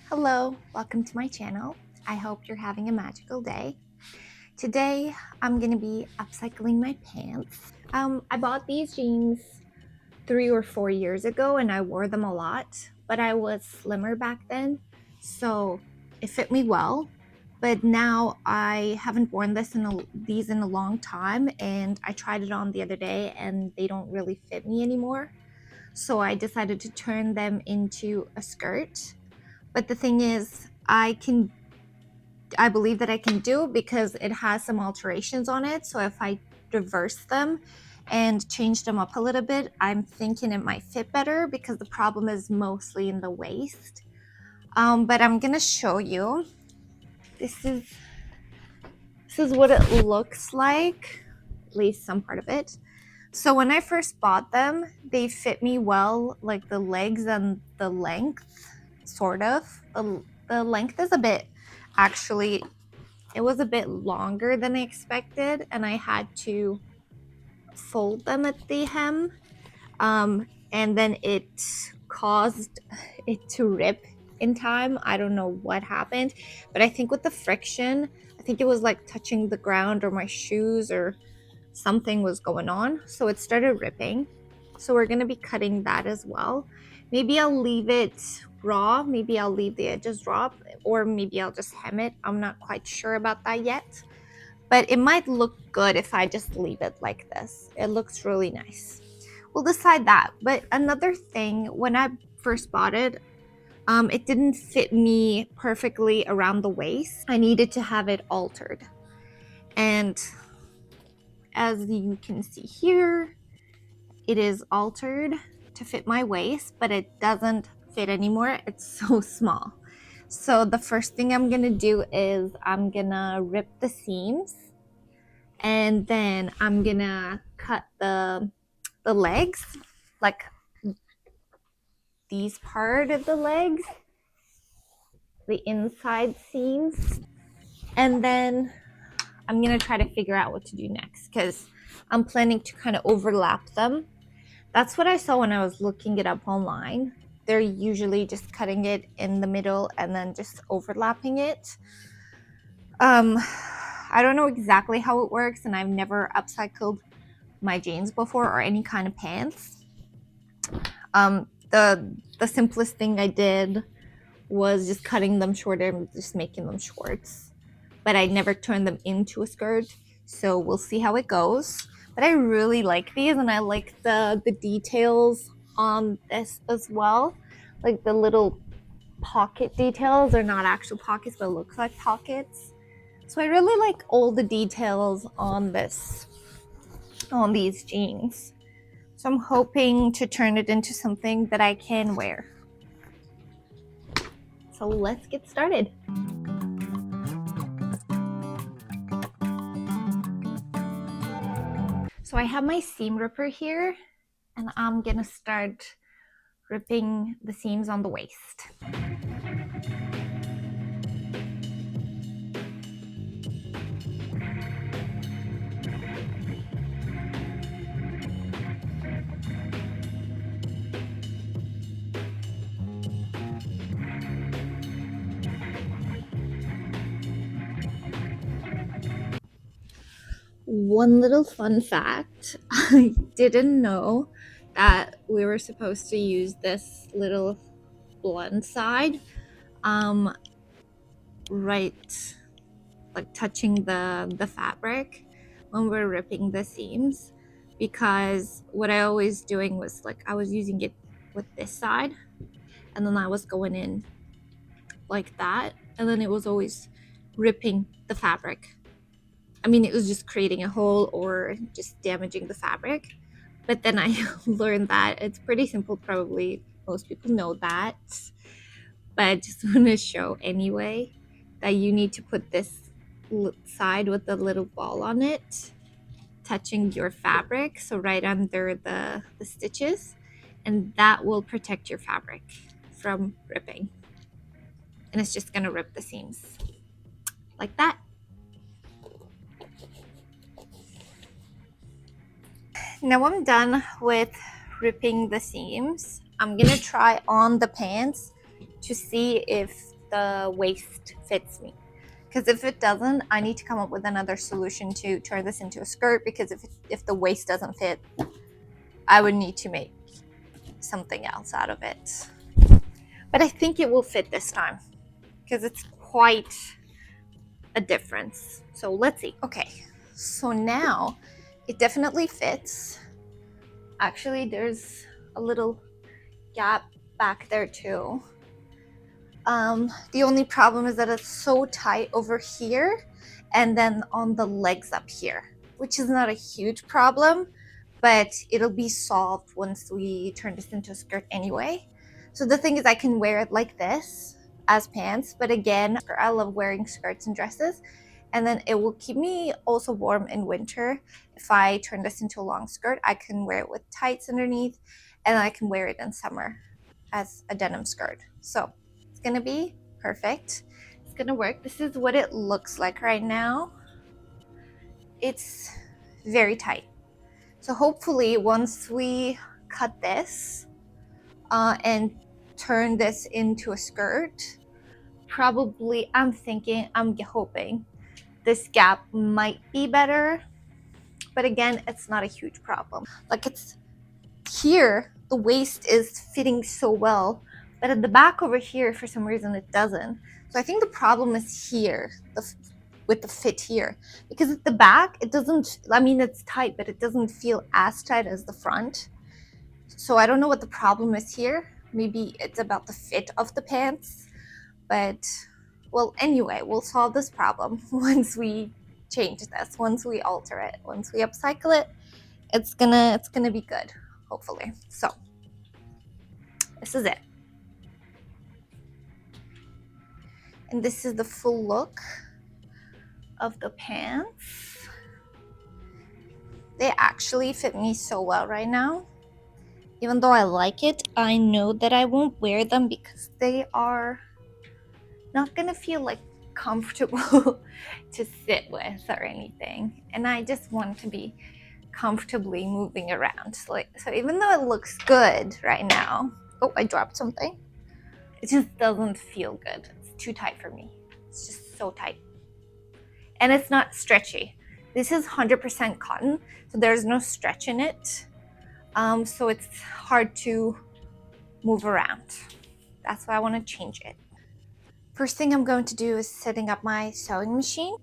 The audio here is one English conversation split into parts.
Hello, welcome to my channel. I hope you're having a magical day. Today, I'm gonna be upcycling my pants. I bought these jeans 3 or 4 years ago and I wore them a lot, but I was slimmer back then, so it fit me well. But now I haven't worn these in a long time, and I tried it on the other day and they don't really fit me anymore. So I decided to turn them into a skirt. But the thing is, I believe that I can do it because it has some alterations on it. So if I reverse them and change them up a little bit, I'm thinking it might fit better because the problem is mostly in the waist. But I'm gonna show you. This is what it looks like, at least some part of it. So when I first bought them, they fit me well, like the legs and the length, sort of. The length is a bit, actually, it was a bit longer than I expected, and I had to fold them at the hem. And then it caused it to rip in time. I don't know what happened, but I think with the friction, I think it was like touching the ground or my shoes or something was going on, so it started ripping. So we're going to be cutting that as well. Maybe I'll leave it raw, maybe I'll leave the edges raw, or maybe I'll just hem it. I'm not quite sure about that yet, but it might look good if I just leave it like this. It looks really nice. We'll decide that. But another thing, when I first bought it, it didn't fit me perfectly around the waist. I needed to have it altered, and as you can see here, it is altered to fit my waist, but it doesn't fit anymore. It's so small. So the first thing I'm gonna do is I'm gonna rip the seams, and then I'm gonna cut the legs, like these part of the legs, the inside seams, and then I'm gonna try to figure out what to do next because I'm planning to kind of overlap them. That's what I saw when I was looking it up online. They're usually just cutting it in the middle and then just overlapping it. I don't know exactly how it works, and I've never upcycled my jeans before or any kind of pants. The simplest thing I did was just cutting them shorter and just making them shorts, but I never turned them into a skirt, so we'll see how it goes. But I really like these, and I like the details on this as well, like the little pocket details are not actual pockets but looks like pockets. So I really like all the details on these jeans. So I'm hoping to turn it into something that I can wear. So let's get started. So I have my seam ripper here, and I'm gonna start ripping the seams on the waist. One little fun fact, I didn't know that we were supposed to use this little blunt side, right, like touching the fabric when we're ripping the seams, because what I always doing was like I was using it with this side, and then I was going in like that, and then it was always ripping the fabric. I mean, it was just creating a hole or just damaging the fabric. But then I learned that it's pretty simple. Probably most people know that. But I just want to show anyway that you need to put this side with the little ball on it, touching your fabric. So right under the stitches. And that will protect your fabric from ripping. And it's just going to rip the seams like that. Now I'm done with ripping the seams. I'm gonna try on the pants to see if the waist fits me. Because if it doesn't, I need to come up with another solution to turn this into a skirt, because if the waist doesn't fit, I would need to make something else out of it. But I think it will fit this time because it's quite a difference. So let's see. Okay, so now it definitely fits. Actually, there's a little gap back there too. The only problem is that it's so tight over here and then on the legs up here, which is not a huge problem, but it'll be solved once we turn this into a skirt anyway. So the thing is, I can wear it like this as pants, but again, I love wearing skirts and dresses, and then it will keep me also warm in winter. If I turn this into a long skirt, I can wear it with tights underneath, and I can wear it in summer as a denim skirt. So it's gonna be perfect. It's gonna work. This is what it looks like right now. It's very tight. So hopefully once we cut this and turn this into a skirt, probably I'm hoping this gap might be better. But again, it's not a huge problem. Like, it's here, the waist is fitting so well, but at the back over here, for some reason, it doesn't. So I think the problem is here, with the fit here, because at the back, it doesn't, I mean, it's tight, but it doesn't feel as tight as the front. So I don't know what the problem is here. Maybe it's about the fit of the pants, but well, anyway, we'll solve this problem once we change this, once we alter it, once we upcycle it. It's gonna be good, hopefully. So this is it, and this is the full look of the pants. They actually fit me so well right now. Even though I like it, I know that I won't wear them because they are not gonna feel like comfortable to sit with or anything, and I just want to be comfortably moving around. So even though it looks good right now, oh, I dropped something, it just doesn't feel good. It's too tight for me. It's just so tight, and it's not stretchy. This is 100% cotton, so there's no stretch in it, so it's hard to move around. That's why I want to change it. First thing I'm going to do is setting up my sewing machine.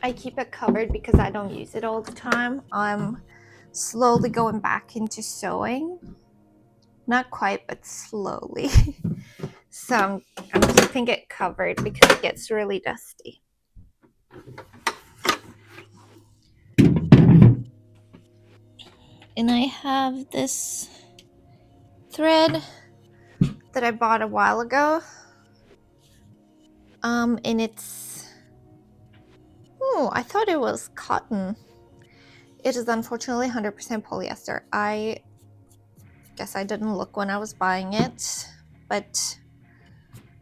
I keep it covered because I don't use it all the time. I'm slowly going back into sewing. Not quite, but slowly. So I'm keeping it covered because it gets really dusty. And I have this thread that I bought a while ago. And it's, oh, I thought it was cotton. It is unfortunately 100% polyester. I guess I didn't look when I was buying it, but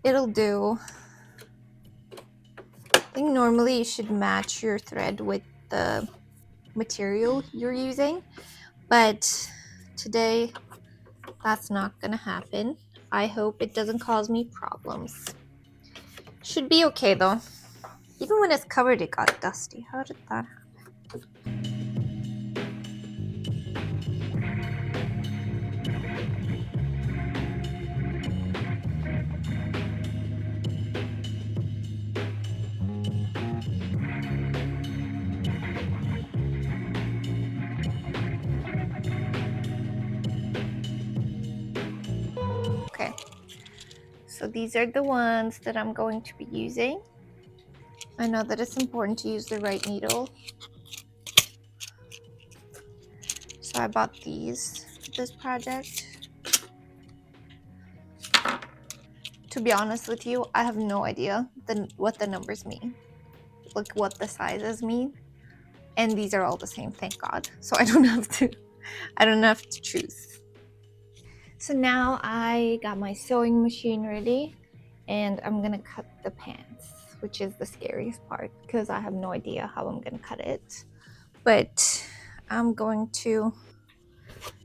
it'll do. I think normally you should match your thread with the material you're using, but today that's not gonna happen. I hope it doesn't cause me problems. Should be okay though. Even when it's covered, it got dusty. How did that happen? Okay, so these are the ones that I'm going to be using. I know that it's important to use the right needle, so I bought these for this project. To be honest with you, I have no idea what the numbers mean, like what the sizes mean, and these are all the same, thank God. So I don't have to choose. So now I got my sewing machine ready, and I'm gonna cut the pants, which is the scariest part because I have no idea how I'm gonna cut it, but I'm going to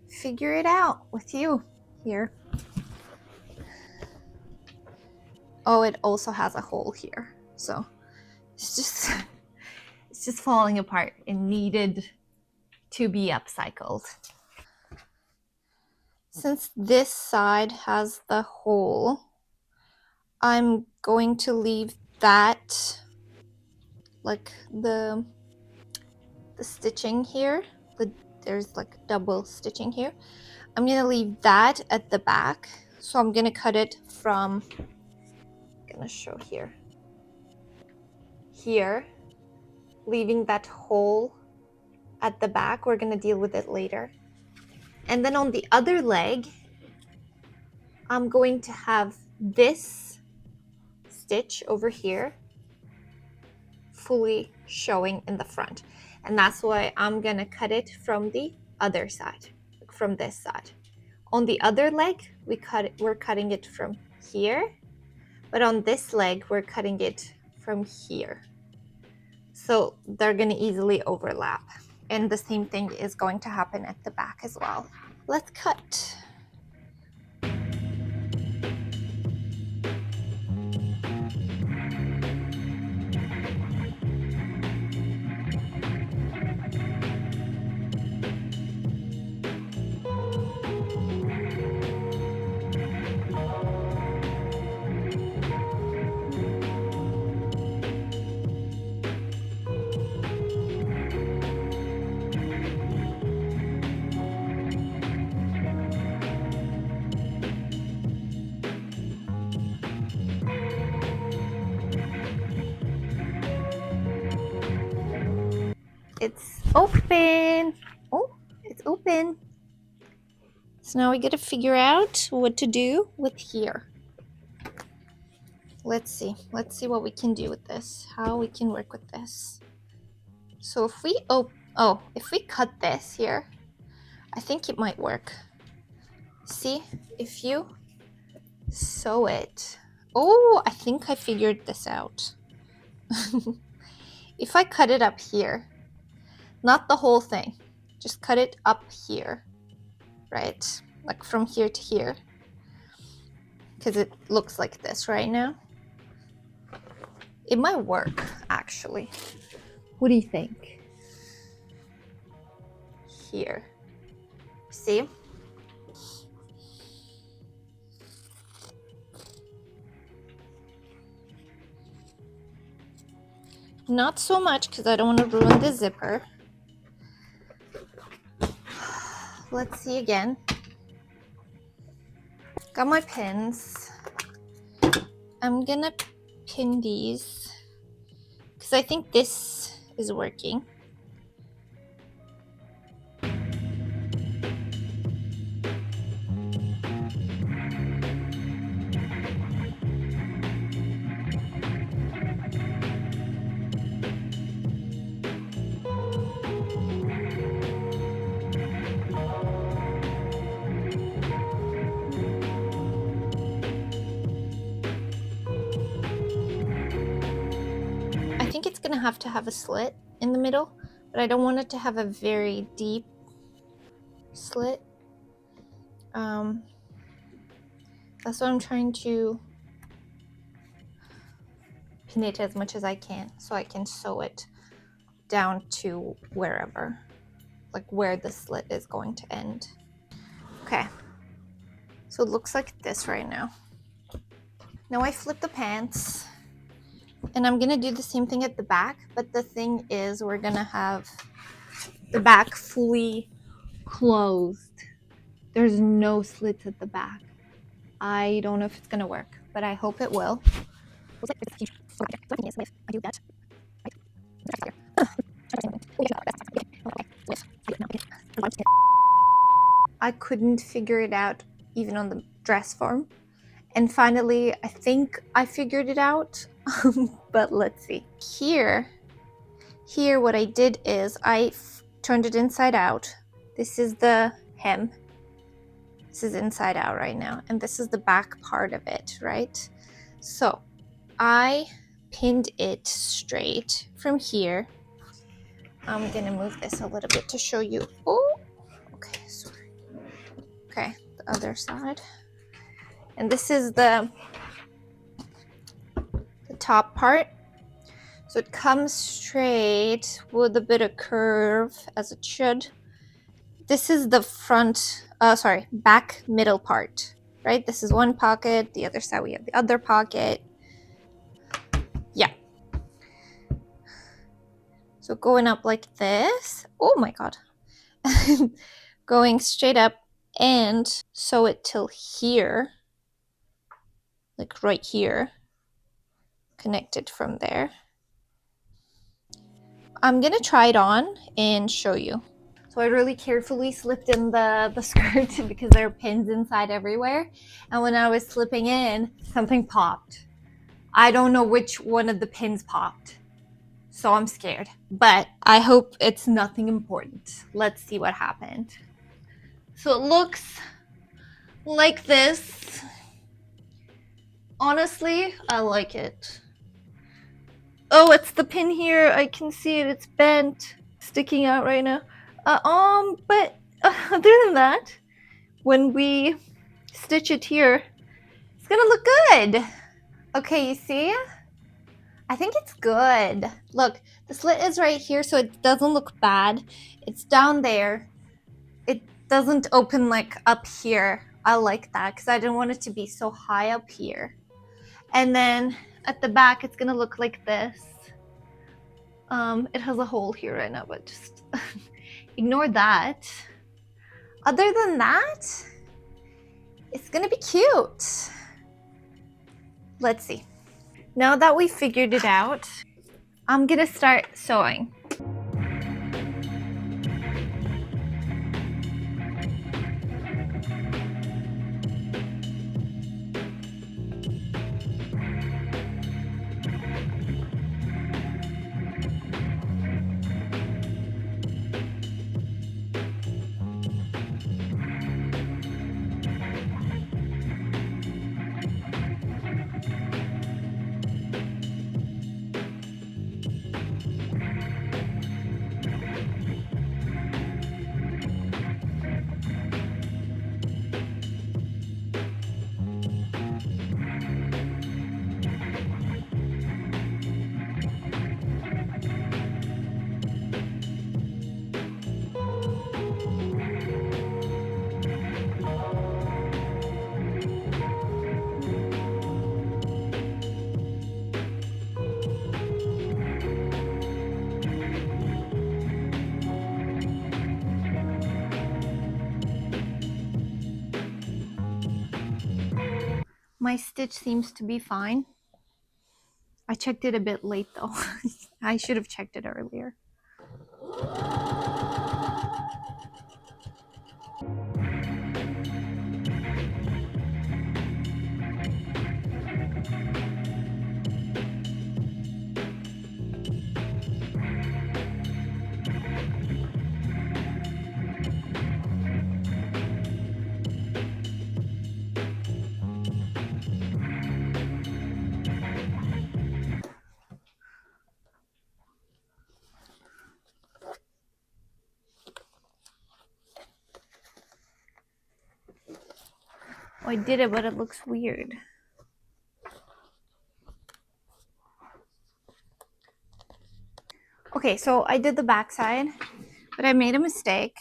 figure it out with you here. Oh, it also has a hole here. So it's just it's just falling apart. It needed to be upcycled. Since this side has the hole, I'm going to leave that, like the stitching here, there's like double stitching here. I'm gonna leave that at the back. So I'm gonna cut it from, I'm gonna show here, leaving that hole at the back. We're gonna deal with it later. And then on the other leg, I'm going to have this stitch over here fully showing in the front. And that's why I'm gonna cut it from the other side, from this side. On the other leg, we're cutting it from here, but on this leg, we're cutting it from here. So they're gonna easily overlap. And the same thing is going to happen at the back as well. Let's cut. It's open. Oh, it's open. So now we got to figure out what to do with here. Let's see what we can do with this, how we can work with this. So if we if we cut this here, I think it might work. See, if you sew it. Oh, I think I figured this out. If I cut it up here, not the whole thing, just cut it up here, right? Like from here to here, because it looks like this right now. It might work, actually. What do you think? Here. See? Not so much, because I don't want to ruin the zipper. Let's see again. Got my pins. I'm gonna pin these because I think this is working. I think it's gonna have to have a slit in the middle, but I don't want it to have a very deep slit. That's why I'm trying to pin it as much as I can so I can sew it down to wherever, like where the slit is going to end. Okay, so it looks like this right now. Now I flip the pants, and I'm gonna do the same thing at the back, but the thing is we're gonna have the back fully closed. There's no slits at the back. I don't know if it's gonna work, but I hope it will. I couldn't figure it out even on the dress form. And finally, I think I figured it out, but let's see. Here what I did is I turned it inside out. This is the hem. This is inside out right now, and this is the back part of it, right? So I pinned it straight from here. I'm gonna move this a little bit to show you. Oh, okay, sorry. Okay, the other side. And this is the top part. So it comes straight with a bit of curve as it should. This is the back middle part, right? This is one pocket, the other side we have the other pocket. Yeah. So going up like this. Oh my God. Going straight up and sew it till here, like right here, connected from there. I'm gonna try it on and show you. So I really carefully slipped in the skirt because there are pins inside everywhere. And when I was slipping in, something popped. I don't know which one of the pins popped. So I'm scared. But I hope it's nothing important. Let's see what happened. So it looks like this. Honestly, I like it. Oh, it's the pin here. I can see it. It's bent, sticking out right now. But other than that, when we stitch it here, it's gonna look good. Okay, you see? I think it's good. Look, the slit is right here, so it doesn't look bad. It's down there. It doesn't open like up here. I like that because I didn't want it to be so high up here. And then at the back, it's gonna look like this. It has a hole here right now, but just ignore that. Other than that, it's gonna be cute. Let's see. Now that we figured it out, I'm gonna start sewing. My stitch seems to be fine. I checked it a bit late though. I should have checked it earlier. Oh, I did it, but it looks weird. Okay, so I did the back side, but I made a mistake.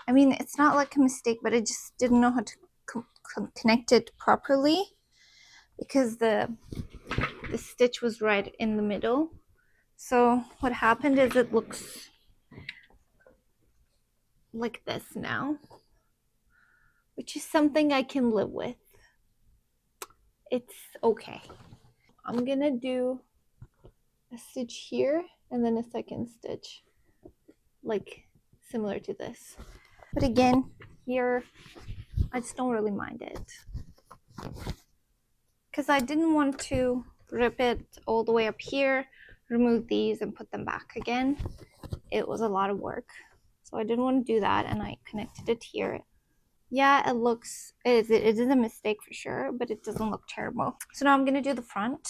I mean, it's not like a mistake, but I just didn't know how to connect it properly because the stitch was right in the middle. So what happened is it looks like this now, which is something I can live with. It's okay. I'm gonna do a stitch here and then a second stitch, like similar to this. But again, here, I just don't really mind it because I didn't want to rip it all the way up here, remove these and put them back again. It was a lot of work. So I didn't want to do that, and I connected it here. Yeah, it is a mistake for sure, but it doesn't look terrible. So now I'm gonna do the front.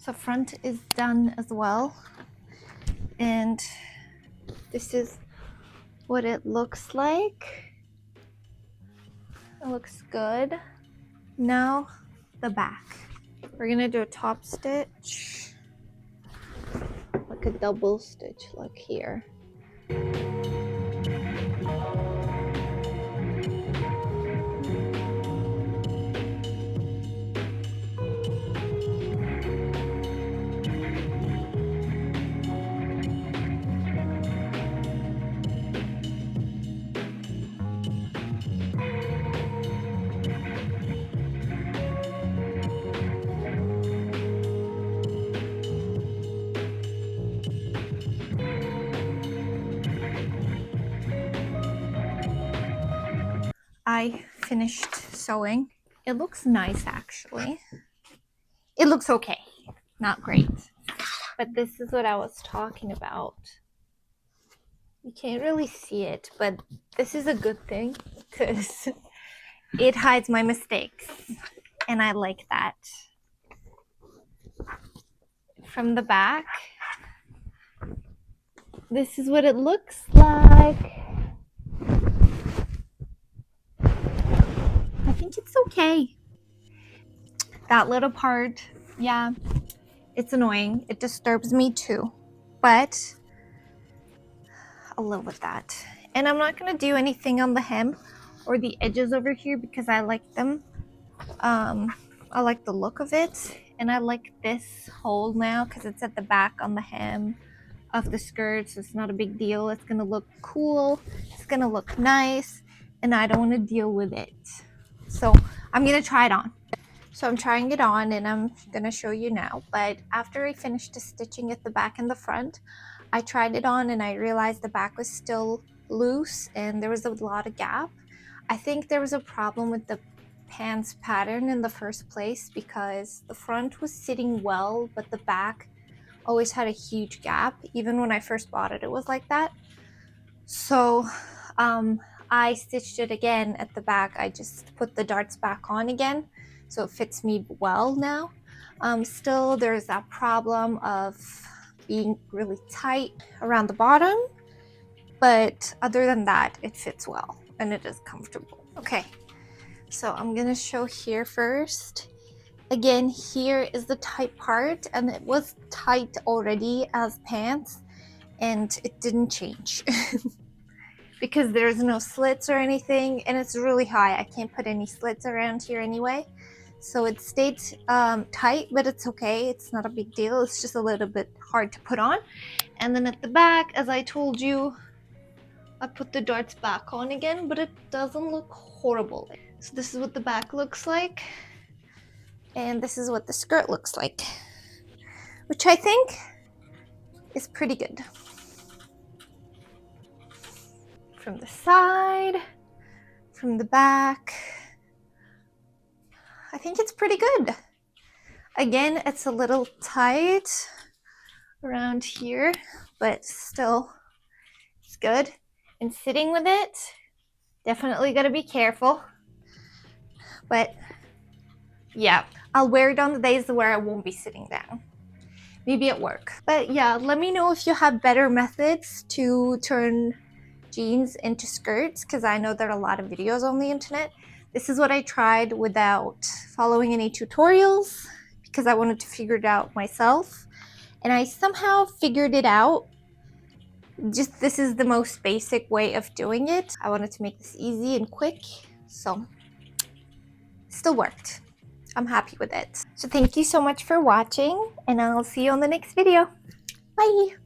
So front is done as well. And this is what it looks like. It looks good. Now the back. We're gonna do a top stitch, like a double stitch, like here. I finished sewing. It looks nice, actually. It looks okay, not great. But this is what I was talking about. You can't really see it, but this is a good thing because it hides my mistakes, and I like that. From the back, this is what it looks like. I think it's okay. That little part, yeah, it's annoying. It disturbs me too, but I'll live with that. And I'm not gonna do anything on the hem or the edges over here because I like them. I like the look of it, and I like this hole now because it's at the back on the hem of the skirt, so it's not a big deal. It's gonna look cool, it's gonna look nice, and I don't want to deal with it. So I'm gonna try it on. So I'm trying it on and I'm gonna show you now. But after I finished stitching at the back and the front, I tried it on and I realized the back was still loose and there was a lot of gap. I think there was a problem with the pants pattern in the first place because the front was sitting well, but the back always had a huge gap. Even when I first bought it, it was like that. So I stitched it again at the back. I just put the darts back on again, so it fits me well now. Still, there's that problem of being really tight around the bottom, but other than that, it fits well and it is comfortable. Okay, so I'm gonna show here first. Again, here is the tight part, and it was tight already as pants, and it didn't change. Because there's no slits or anything, and it's really high. I can't put any slits around here anyway. So it stayed tight, but it's okay. It's not a big deal. It's just a little bit hard to put on. And then at the back, as I told you, I put the darts back on again, but it doesn't look horrible. So this is what the back looks like. And this is what the skirt looks like, which I think is pretty good. From the side, from the back, I think it's pretty good. Again, it's a little tight around here, but still it's good. And sitting with it, definitely gotta be careful. But yeah, I'll wear it on the days where I won't be sitting down. Maybe at work. But yeah, let me know if you have better methods to turn jeans into skirts, because I know there are a lot of videos on the internet. This is what I tried without following any tutorials because I wanted to figure it out myself, and I somehow figured it out. Just this is the most basic way of doing it. I wanted to make this easy and quick, so it still worked. I'm happy with it. So thank you so much for watching, and I'll see you on the next video. Bye!